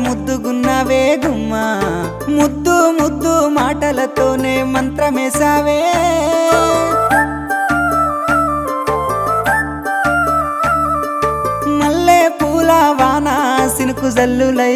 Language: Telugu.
ముద్దుగున్నావే గుమ్మా ముద్దు ముద్దు మాటలతోనే మంత్రమేసావే మల్లె పూల వాన సినుకు జల్లులై